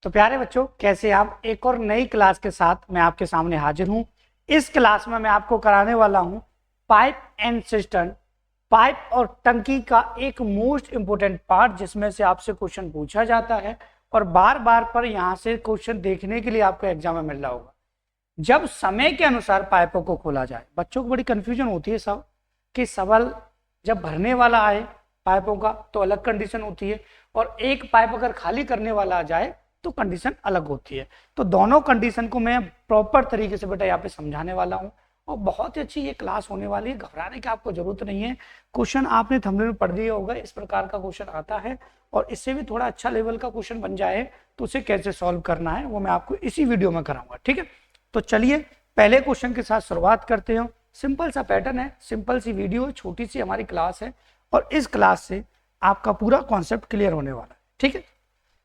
तो प्यारे बच्चों, कैसे आप एक और नई क्लास के साथ मैं आपके सामने हाजिर हूं। इस क्लास में मैं आपको कराने वाला हूं पाइप एंड सिस्टम, पाइप और टंकी का एक मोस्ट इंपोर्टेंट पार्ट जिसमें से आपसे क्वेश्चन पूछा जाता है और बार बार पर यहां से क्वेश्चन देखने के लिए आपको एग्जाम में मिल रहा होगा। जब समय के अनुसार पाइपों को खोला जाए, बच्चों को बड़ी कंफ्यूजन होती है सब कि सवाल जब भरने वाला आए पाइपों का तो अलग कंडीशन होती है और एक पाइप अगर खाली करने वाला आ जाए तो कंडीशन अलग होती है। तो दोनों कंडीशन को मैं प्रॉपर तरीके से बेटा यहाँ पे समझाने वाला हूँ और बहुत ही अच्छी ये क्लास होने वाली है। घबराने की आपको जरूरत नहीं है। क्वेश्चन आपने थंबनेल में पढ़ दिया होगा, इस प्रकार का क्वेश्चन आता है और इससे भी थोड़ा अच्छा लेवल का क्वेश्चन बन जाए तो उसे कैसे सॉल्व करना है वो मैं आपको इसी वीडियो में कराऊंगा। ठीक है, तो चलिए पहले क्वेश्चन के साथ शुरुआत करते हैं। सिंपल सा पैटर्न है, सिंपल सी वीडियो है, छोटी सी हमारी क्लास है और इस क्लास से आपका पूरा कॉन्सेप्ट क्लियर होने वाला है। ठीक है,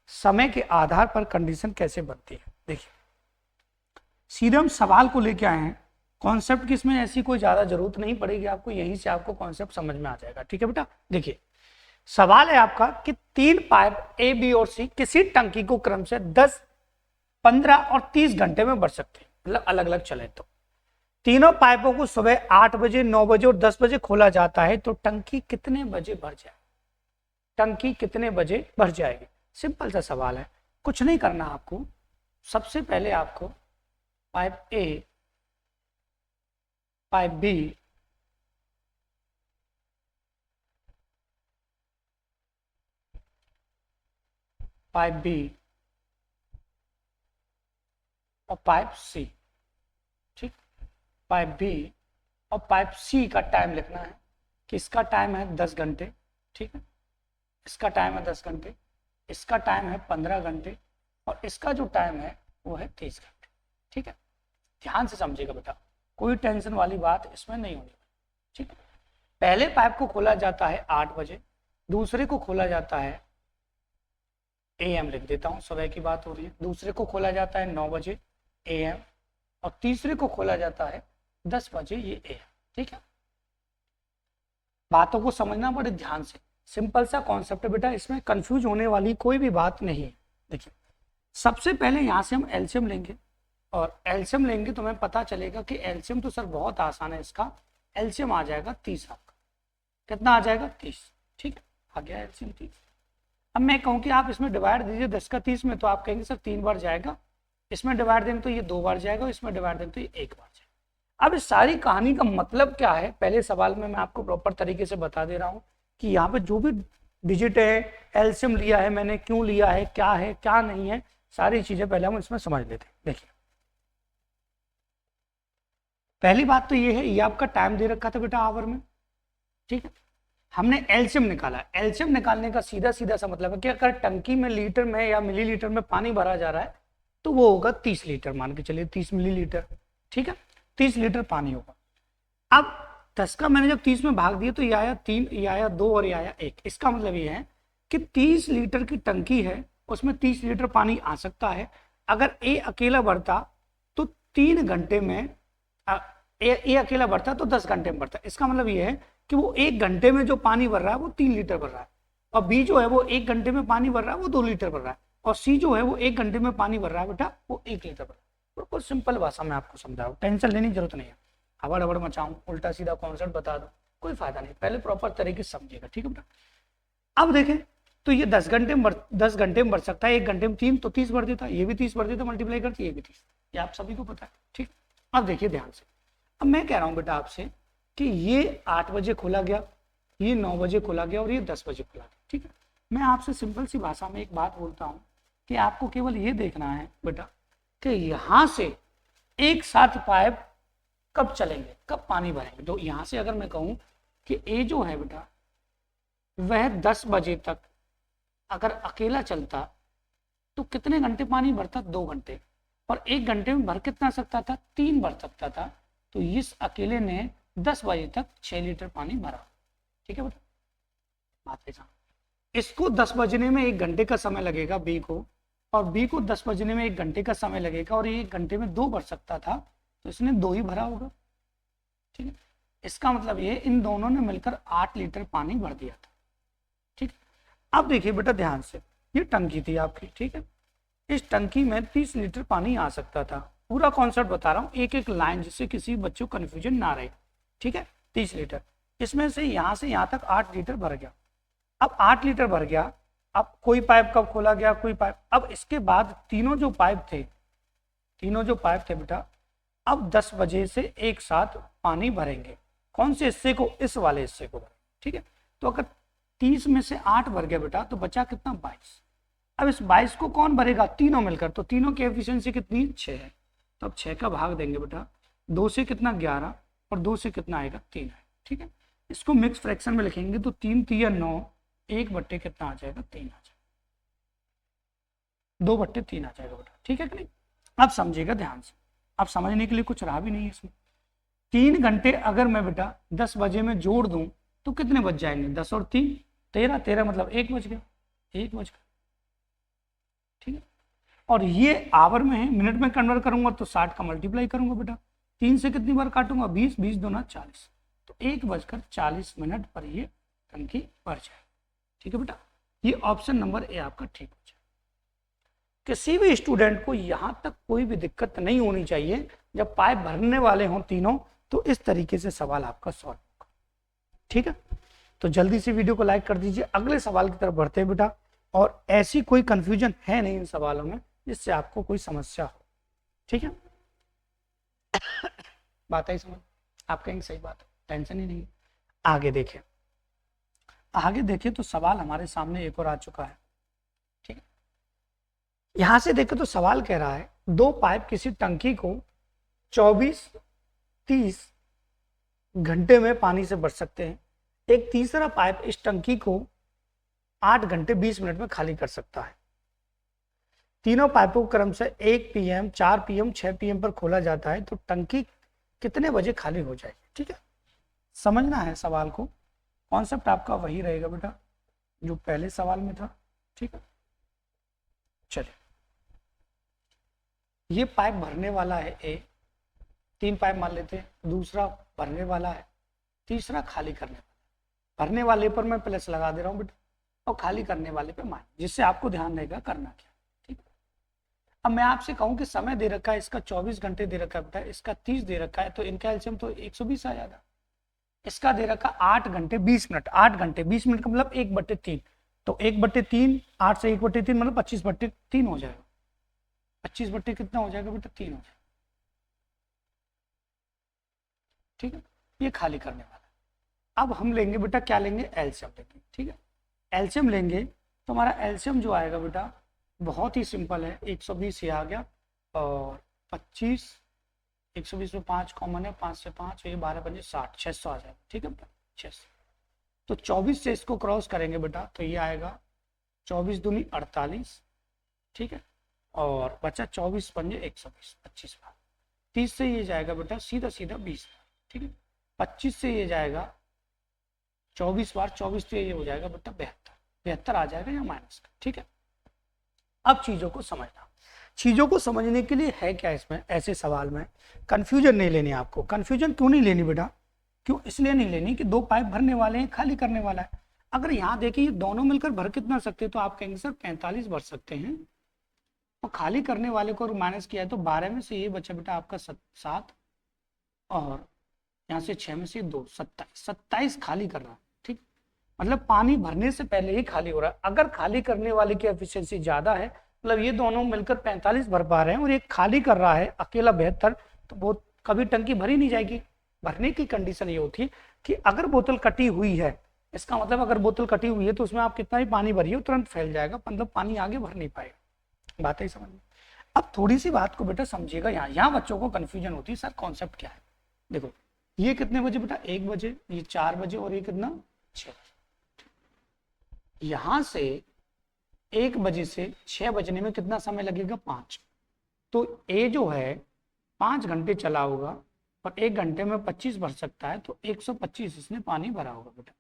समय के आधार पर कंडीशन कैसे बनती है, देखिए सीधे हम सवाल को लेके आए हैं। कॉन्सेप्ट की इसमें ऐसी कोई ज्यादा जरूरत नहीं पड़ेगी आपको, यहीं से आपको कॉन्सेप्ट समझ में आ जाएगा। ठीक है बेटा, देखिए सवाल है आपका कि तीन पाइप ए बी और सी किसी टंकी को क्रम से 10, 15 और 30 घंटे में भर सकते हैं, मतलब अलग अलग चले तो तीनों पाइपों को सुबह 8 बजे, 9 बजे और 10 बजे खोला जाता है तो टंकी कितने बजे भर जाए, टंकी कितने बजे भर जाएगी। सिंपल सा सवाल है, कुछ नहीं करना आपको। सबसे पहले आपको pipe A, pipe B, pipe B और पाइप सी, ठीक, पाइप बी और पाइप सी का टाइम लिखना है कि इसका टाइम है 10 घंटे, ठीक है, इसका टाइम है 10 घंटे, इसका टाइम है 15 घंटे और इसका जो टाइम है वो है 30 घंटे। ठीक है, ध्यान से समझिएगा बेटा, कोई टेंशन वाली बात इसमें नहीं होनी। ठीक है, पहले पाइप को खोला जाता है 8 बजे, दूसरे को खोला जाता है AM, लिख देता हूं, सुबह की बात हो रही है। दूसरे को खोला जाता है 9 बजे AM और तीसरे को खोला जाता है 10 बजे ये AM। ठीक है, बातों को समझना बड़े ध्यान से, सिंपल सा कॉन्सेप्ट है बेटा, इसमें कंफ्यूज होने वाली कोई भी बात नहीं है। देखिए सबसे पहले यहाँ से हम एलसीएम लेंगे और एलसीएम लेंगे तो हमें पता चलेगा कि एलसीएम तो सर बहुत आसान है, इसका एलसीएम आ जाएगा 30 आपका। कितना आ जाएगा? 30। ठीक, आ गया एलसीएम 30। अब मैं कहूँ कि आप इसमें डिवाइड दीजिए 10 का 30 में, तो आप कहेंगे सर 3 बार जाएगा, इसमें डिवाइड देंगे तो ये 2 बार जाएगा, इसमें डिवाइड देंगे तो ये 1 बार जाएगा। अब इस सारी कहानी का मतलब क्या है, पहले सवाल में मैं आपको प्रॉपर तरीके से बता दे रहा हूँ कि यहाँ पे जो भी डिजिट है, एलसीएम लिया है मैंने, क्यों लिया है, क्या नहीं है, सारी चीजें पहले हम इसमें समझ लेते हैं। देखिए पहली बात तो ये है, ये आपका टाइम दे रखा था बेटा आवर में। ठीक है, हमने एलसीएम निकाला। एलसीएम निकालने का सीधा सीधा सा मतलब है कि अगर टंकी में लीटर में या मिलीलीटर में पानी भरा जा रहा है तो वो होगा 30 लीटर, मान के चलिए 30 मिलीलीटर। ठीक है, 30 लीटर पानी होगा। अब 10 का मैंने जब 30 में भाग दिया तो ये आया 3, ये आया 2 और ये आया 1। इसका मतलब ये है कि 30 लीटर की टंकी है, उसमें 30 लीटर पानी आ सकता है। अगर ए अकेला भरता तो 3 घंटे में, ए अकेला भरता तो 10 घंटे में भरता। इसका मतलब ये है कि वो 1 घंटे में जो पानी भर रहा है वो 3 लीटर भर रहा है, और बी जो है वो 1 घंटे में पानी भर रहा है वो 2 लीटर भर रहा है, और सी जो है वो 1 घंटे में पानी भर रहा है बेटा वो 1 लीटर भर रहा है। बिल्कुल सिंपल भाषा में आपको समझा रहा हूँ, टेंशन लेने की जरूरत नहीं है। हवा डबड़ मचाऊं, उल्टा सीधा कॉन्सेप्ट बता दो, कोई फायदा नहीं, पहले प्रॉपर तरीके से समझिएगा। ठीक है बेटा, अब देखें तो ये 10 घंटे में भर सकता है, 1 घंटे में 3 तो 30 भर देता, ये भी 30 भर देता, मल्टीप्लाई करती ये भी 30, ये आप सभी को पता है। ठीक, अब देखिए ध्यान से, अब मैं कह रहा हूं बेटा आपसे कि ये 8 बजे खोला गया, ये 9 बजे खोला गया और ये 10 बजे खोला गया। ठीक है, मैं आपसे सिंपल सी भाषा में एक बात बोलता हूं कि आपको केवल ये देखना है बेटा कि यहां से एक साथ पाइप कब चलेंगे, कब पानी भरेंगे। तो यहां से अगर मैं कहूं कि ए जो है बेटा वह 10 बजे तक अगर अकेला चलता तो कितने घंटे पानी भरता? 2 घंटे, और 1 घंटे में भर कितना सकता था? 3 भर सकता था। तो इस अकेले ने 10 बजे तक 6 लीटर पानी भरा। ठीक है बेटा, बात है साहब, इसको 10 बजने में 1 घंटे का समय लगेगा बी को, और बी को 10 बजने में 1 घंटे का समय लगेगा, और ये 1 घंटे में 2 भर सकता था तो इसने 2 ही भरा होगा। ठीक है, इसका मतलब ये इन दोनों ने मिलकर 8 लीटर पानी भर दिया था। ठीक, अब देखिए बेटा ध्यान से, ये टंकी थी आपकी। ठीक है, इस टंकी में 30 लीटर पानी आ सकता था। पूरा कॉन्सेप्ट बता रहा हूँ, एक एक लाइन, जिससे किसी बच्चों को कन्फ्यूजन ना रहे। ठीक है, 30 लीटर, इसमें से यहाँ तक 8 लीटर भर गया। अब 8 लीटर भर गया, अब कोई पाइप कब खोला गया, कोई पाइप, अब इसके बाद तीनों जो पाइप थे बेटा, अब 10 बजे से एक साथ पानी भरेंगे। कौन से हिस्से को, इस वाले हिस्से को भरेंगे। ठीक है, तो अगर 30 में से 8 भर गया बेटा, तो बचा कितना, 22। अब इस 22 को कौन भरेगा, तीनों मिलकर, तो तीनों की एफिशिएंसी कितनी, 6 है। तो अब 6 का भाग देंगे बेटा, 2 से कितना 11, और 2 से कितना आएगा, 3 है। ठीक है, इसको मिक्स फ्रैक्शन में लिखेंगे तो 3 3 9, 1 बट्टे कितना आ जाएगा, 3 आ जाएगा, 2 बट्टे 3 आ जाएगा बेटा। ठीक है कि नहीं। अब समझिएगा ध्यान से, अब समझने के लिए कुछ रहा भी नहीं है इसमें। 3 घंटे अगर मैं बेटा 10 बजे में जोड़ दूं तो कितने बज जाएंगे, 10 और 3 13, 13 मतलब 1 बज गया, 1 बज गया। ठीक है, और ये आवर में है, मिनट में कन्वर्ट करूंगा तो 60 का मल्टीप्लाई करूंगा बेटा, 3 से कितनी बार काटूंगा, 20, 20 दूना 40, तो 1:40 पर ये टंकी भर जाए। ठीक है बेटा, ये ऑप्शन नंबर ए आपका ठीक हो जाए। किसी भी स्टूडेंट को यहां तक कोई भी दिक्कत नहीं होनी चाहिए। जब पाइप भरने वाले हों तीनों, तो इस तरीके से सवाल आपका सॉल्व होगा। ठीक है, तो जल्दी से वीडियो को लाइक कर दीजिए। अगले सवाल की तरफ बढ़ते हैं बेटा, और ऐसी कोई कंफ्यूजन है नहीं इन सवालों में जिससे आपको कोई समस्या हो। ठीक है, बात आई समझ, आप कहेंगे सही बात है, टेंशन ही नहीं। आगे देखें तो सवाल हमारे सामने एक और आ चुका है। ठीक है, यहां से देखें तो सवाल कह रहा है, 2 पाइप किसी टंकी को 24-30 घंटे में पानी से भर सकते हैं। एक तीसरा पाइप इस टंकी को 8 घंटे 20 मिनट में खाली कर सकता है। तीनों पाइपों को क्रम से 1 PM, 4 PM, 6 PM पर खोला जाता है, तो टंकी कितने बजे खाली हो जाएगी। ठीक है, समझना है सवाल को, कॉन्सेप्ट आपका वही रहेगा बेटा जो पहले सवाल में था। ठीक है, चलिए, ये पाइप भरने वाला है ए, 3 पाइप मान लेते हैं, दूसरा भरने वाला है, तीसरा खाली करने वाला। भरने वाले पर मैं प्लस लगा दे रहा हूँ बेटा, और खाली करने वाले पे माइनस, जिससे आपको ध्यान रहेगा करना क्या। ठीक है, अब मैं आपसे कहूँ कि समय दे रखा है इसका 24 घंटे दे रखा है बेटा, इसका 30 दे रखा है, तो इनका एलसीएम तो 120 आ जाएगा। इसका दे रखा 8 घंटे 20 मिनट, 8 घंटे 20 मिनट का मतलब 1/3, तो 1/3, 8 से 1/3 मतलब 25/3 हो जाएगा। 25 बट्टे कितना हो जाएगा बेटा, 3 हो जाएगा। ठीक है, ये खाली करने वाला। अब हम लेंगे बेटा, क्या लेंगे, एलसीएम लेंगे। ठीक है, एलसीएम लेंगे तो हमारा एलसीएम जो आएगा बेटा बहुत ही सिंपल है, 120 ये आ गया, और 25, 120 में 5 कॉमन है, 5 से 5, ये 12 5 60, 600 आ जाएगा। ठीक है बेटा, 600। तो 24 से इसको क्रॉस करेंगे बेटा, तो ये आएगा 24 दूनी 48। ठीक है, और बचा 24 पंजे 120, 25 बार। 30 से ये जाएगा बेटा सीधा 20 बार। ठीक है, 25 से ये जाएगा 24 बार, 24 से ये हो जाएगा बेटा 72 आ जाएगा या माइनस का। ठीक है, अब चीजों को समझना, चीजों को समझने के लिए है क्या इसमें, ऐसे सवाल में कंफ्यूजन नहीं लेनी आपको। कंफ्यूजन क्यों नहीं लेनी बेटा, क्यों, इसलिए नहीं लेनी कि 2 पाइप भरने वाले हैं, खाली करने वाला है। अगर यहाँ देखिए दोनों मिलकर भर कितना सकते हैं, तो आप कहेंगे सर 45 भर सकते हैं, और खाली करने वाले को माइनस किया है तो 12 में से ये बचा बेटा आपका 7, और यहाँ से 6 में से 2, 27 खाली कर रहा है। ठीक, मतलब पानी भरने से पहले ही खाली हो रहा है। अगर खाली करने वाले की एफिशिएंसी ज्यादा है, मतलब ये दोनों मिलकर 45 भर पा रहे हैं और ये खाली कर रहा है अकेला 72, तो वो कभी टंकी भरी नहीं जाएगी। भरने की कंडीशन ये होती है कि अगर बोतल कटी हुई है, इसका मतलब अगर बोतल कटी हुई है तो उसमें आप कितना भी पानी भरिए तुरंत फैल जाएगा, मतलब पानी आगे भर नहीं पाएगा। बात ही समझ में। अब थोड़ी सी बात को बेटा समझिएगा, यहाँ बच्चों को कंफ्यूजन होती है, सर कॉन्सेप्ट क्या है। देखो ये कितने बजे बेटा, 1 बजे, ये 4 बजे, और ये कितना 6 बजे। यहां से 1 बजे से 6 बजने में कितना समय लगेगा, 5। तो ए जो है 5 घंटे चला होगा, और 1 घंटे में 25 भर सकता है, तो 125 इसने पानी भरा होगा बेटा।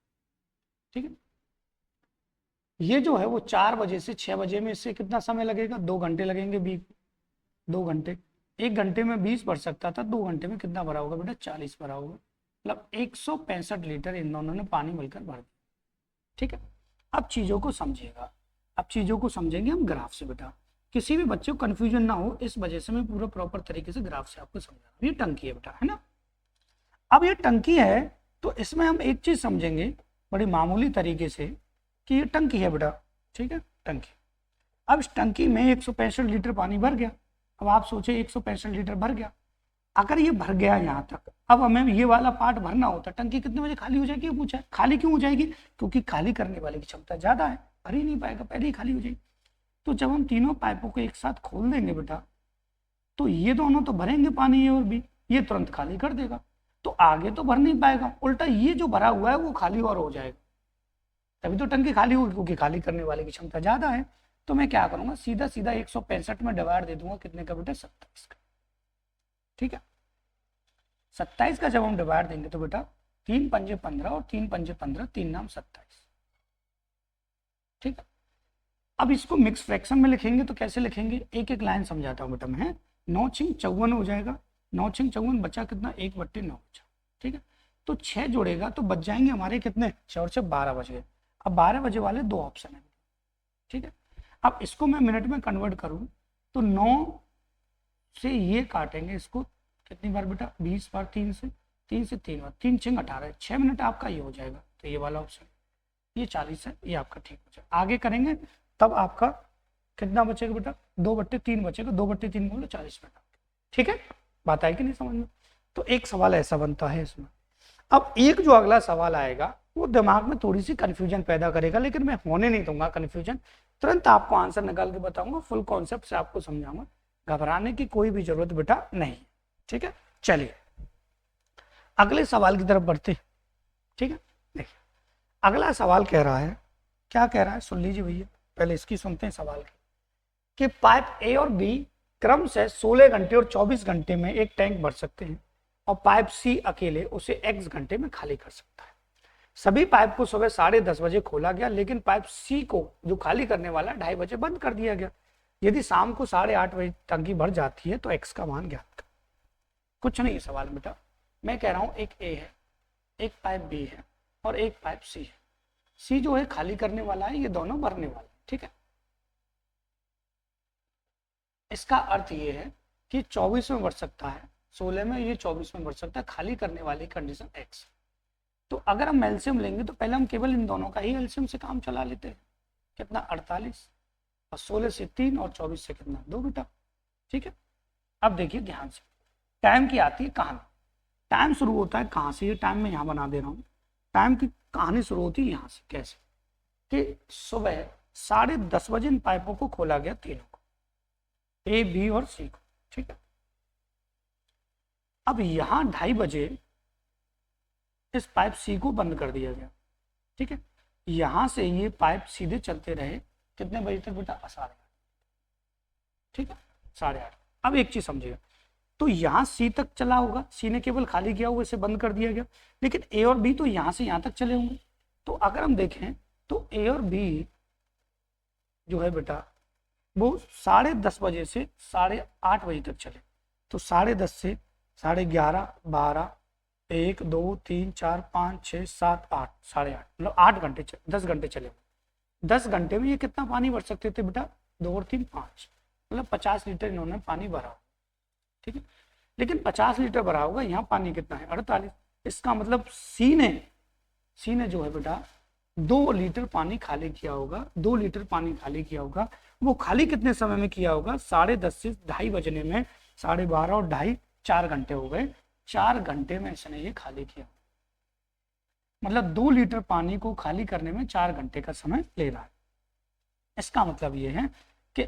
ठीक है, ये जो है वो 4 बजे से 6 बजे में इससे कितना समय लगेगा, 2 घंटे लगेंगे, 2 घंटे। 1 घंटे में 20 भर सकता था, 2 घंटे में कितना भरा होगा बेटा, 40 भरा होगा, मतलब 165 लीटर इन दोनों ने पानी मिलकर भर दिया। ठीक है, अब चीजों को समझिएगा, अब चीजों को समझेंगे हम ग्राफ से बेटा, किसी भी बच्चे को कंफ्यूजन ना हो, इस वजह से मैं पूरा प्रॉपर तरीके से ग्राफ से आपको समझा रहा हूँ। ये टंकी है बेटा, है ना। अब ये टंकी है तो इसमें हम एक चीज समझेंगे बड़ी मामूली तरीके से कि ये टंकी है बेटा, ठीक है, टंकी। अब इस टंकी में 165 लीटर पानी भर गया। अब आप सोचे 165 लीटर भर गया, अगर ये भर गया यहाँ तक, अब हमें ये वाला पार्ट भरना होता, टंकी कितने बजे खाली हो जाएगी, पूछा है। खाली क्यों हो जाएगी, क्योंकि खाली करने वाले की क्षमता ज्यादा है, भर ही नहीं पाएगा, पहले ही खाली हो जाएगी। तो जब हम तीनों पाइपों को एक साथ खोल देंगे बेटा, तो ये दोनों तो भरेंगे पानी, ये और भी, ये तुरंत खाली कर देगा, तो आगे तो भर नहीं पाएगा, उल्टा ये जो भरा हुआ है वो खाली और हो जाएगा, तभी तो टंकी खाली होगी, क्योंकि खाली करने वाले की क्षमता ज्यादा है। तो मैं क्या करूंगा, सीधा सीधा 165 में डिवाइड दे दूंगा, कितने का बेटा, 27 का, ठीक है। 27 का जब हम डिवाइड देंगे तो बेटा 3 पंजे 15 और 3 पंजे 15, 3 नाम 27, ठीक है। अब इसको मिक्स फ्रैक्शन में लिखेंगे तो कैसे लिखेंगे, एक एक लाइन समझाता हूँ बेटा मैं। 9 छिंग 54 हो जाएगा, 9 छिंग 54 बचा कितना, 1/9 बचा, ठीक है। तो 6 जोड़ेगा तो बच जाएंगे हमारे कितने, 6 और 6 12 बच गए। अब 12 बजे वाले 2 ऑप्शन है, ठीक है। अब इसको मैं मिनट में कन्वर्ट करूँ तो 9 से ये काटेंगे इसको कितनी बार बेटा, 20 बार, 3 से 3 बार, 3 छिंग 18, 6 मिनट आपका ये हो जाएगा, तो ये वाला ऑप्शन, ये 40 है, ये आपका ठीक हो जाएगा। आगे करेंगे तब आपका कितना बचेगा बेटा, 2/3 बचेगा, 2/3 बोलो 40 मिनट, ठीक है। बात आई कि नहीं समझ में। तो एक सवाल ऐसा बनता है इसमें। अब एक जो अगला सवाल आएगा वो दिमाग में थोड़ी सी कंफ्यूजन पैदा करेगा, लेकिन मैं होने नहीं दूंगा कंफ्यूजन, तुरंत आपको आंसर निकाल के बताऊंगा, फुल कॉन्सेप्ट से आपको समझाऊंगा, घबराने की कोई भी जरूरत बेटा नहीं, ठीक है। चलिए अगले सवाल की तरफ बढ़ते, ठीक है। देखिए अगला सवाल कह रहा है, क्या कह रहा है सुन लीजिए भैया, पहले इसकी सुनते हैं सवाल की, कि पाइप ए और बी क्रम से 16 घंटे और 24 घंटे में एक टैंक भर सकते हैं और पाइप सी अकेले उसे x घंटे में खाली कर सकता है। सभी पाइप को सुबह 10:30 बजे खोला गया, लेकिन पाइप सी को जो खाली करने वाला 2:30 बजे बंद कर दिया गया। यदि शाम को 8:30 बजे टंकी भर जाती है तो x का मान ज्ञात कर। कुछ नहीं सवाल बेटा, मैं कह रहा हूं एक ए है, एक पाइप बी है और एक पाइप सी है। सी जो है खाली करने वाला है, ये दोनों भरने वाले, ठीक है। इसका अर्थ ये है कि 24 में बढ़ सकता है, 16 में, ये 24 में बढ़ सकता है, खाली करने वाली कंडीशन x। तो अगर हम एलसीएम लेंगे तो पहले हम केवल इन दोनों का ही एलसीएम से काम चला लेते हैं, कितना 48, और 16 से 3 और 24 से कितना 2 बेटा, ठीक है। अब देखिए ध्यान से, टाइम की आती है कहानी, टाइम शुरू होता है कहाँ से, ये टाइम मैं यहाँ बना दे रहा हूँ, टाइम की कहानी शुरू होती है यहाँ से, कैसे कि सुबह 10:30 बजे इन पाइपों को खोला गया, तीनों को, ए बी और सी को, ठीक है। अब यहाँ 2:30 बजे इस पाइप सी को बंद कर दिया गया, ठीक है। यहां से ये पाइप सीधे चलते रहे कितने बजे तक बेटा, 8:30, ठीक है, 8:30। अब एक चीज समझिएगा, तो यहाँ सी तक चला होगा, सी ने केवल खाली किया हुआ, इसे बंद कर दिया गया, लेकिन ए और बी तो यहाँ से यहाँ तक चले होंगे। तो अगर हम देखें तो ए और बी जो है बेटा वो 10:30 बजे से 8:30 बजे तक चले, तो 10:30 से 11:30, 12, 1, 2, 3, 4, 5, 6, 7, 8, 8:30, मतलब 8 घंटे 10 घंटे चले। 10 घंटे में ये कितना पानी भर सकते थे बेटा, 2 और 3 5, मतलब 50 लीटर इन्होंने पानी भरा, ठीक है। लेकिन 50 लीटर भरा होगा, यहाँ पानी कितना है, 48। इसका मतलब सी ने जो है बेटा 2 लीटर पानी खाली किया होगा, 2 लीटर पानी खाली किया होगा। वो खाली कितने समय में किया होगा, 10:30 से 2:30 बजने में 12:30 और 2:30, 4 घंटे हो गए, 4 घंटे में इसने ये खाली किया, मतलब 2 लीटर पानी को खाली करने में 4 घंटे का समय ले रहा है। इसका मतलब ये है कि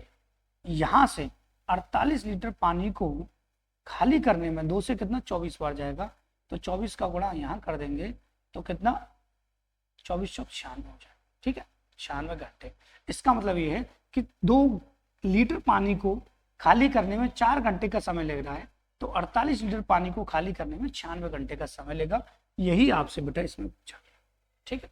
यहां से 48 लीटर पानी को खाली करने में 2 से कितना 24 बार जाएगा, तो 24 का गुणा यहाँ कर देंगे तो कितना 24 चौक 96 हो जाएगा, ठीक है, 96 घंटे। इसका मतलब ये है कि 2 लीटर पानी को खाली करने में 4 घंटे का समय लग रहा है, तो 48 लीटर पानी को खाली करने में 96 घंटे का समय लेगा। यही आपसे बेटा इसमें पूछा गया, ठीक है।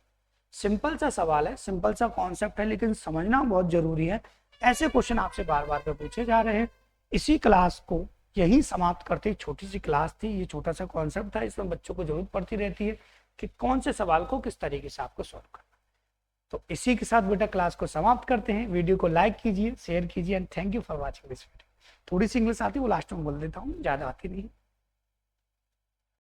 सिंपल सा सवाल है, सिंपल सा कॉन्सेप्ट है, लेकिन समझना बहुत जरूरी है। ऐसे क्वेश्चन आपसे बार बार पूछे जा रहे हैं। इसी क्लास को यही समाप्त करते, छोटी सी क्लास थी, ये छोटा सा कॉन्सेप्ट था, इसमें बच्चों को जरूरत पड़ती रहती है कि कौन से सवाल को किस तरीके से आपको सॉल्व करना। तो इसी के साथ बेटा क्लास को समाप्त करते हैं। वीडियो को लाइक कीजिए, शेयर कीजिए and thank you for watching this video. थोड़ी सी इंग्लिश आती है वो लास्ट में बोल देता हूँ, ज़्यादा आती नहीं।